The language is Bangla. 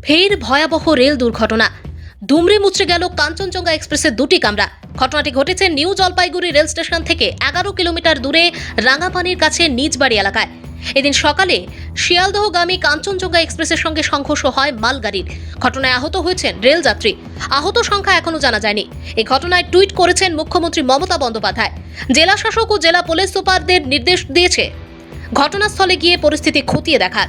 ফের ভয়াবহ রেল দুর্ঘটনা। দুমড়ে মুচড়ে গেল কাঞ্চনজঙ্ঘা এক্সপ্রেসের দুটি কামরা। ঘটনাটি ঘটেছে নিউ জলপাইগুড়ি রেল স্টেশন থেকে 11 কিলোমিটার দূরে রাঙাপানির কাছে নিজবাড়ি এলাকায়। এদিন সকালে শিয়ালদহগামী কাঞ্চনজঙ্ঘা এক্সপ্রেসের সঙ্গে সংঘর্ষ হয় মালগাড়ির। ঘটনায় আহত হয়েছেন রেল যাত্রী। আহত সংখ্যা এখনো জানা যায়নি। এই ঘটনায় টুইট করেছেন মুখ্যমন্ত্রী মমতা বন্দ্যোপাধ্যায়। জেলা শাসক ও জেলা পুলিশ সুপারদের নির্দেশ দিয়েছে ঘটনাস্থলে গিয়ে পরিস্থিতি খতিয়ে দেখার।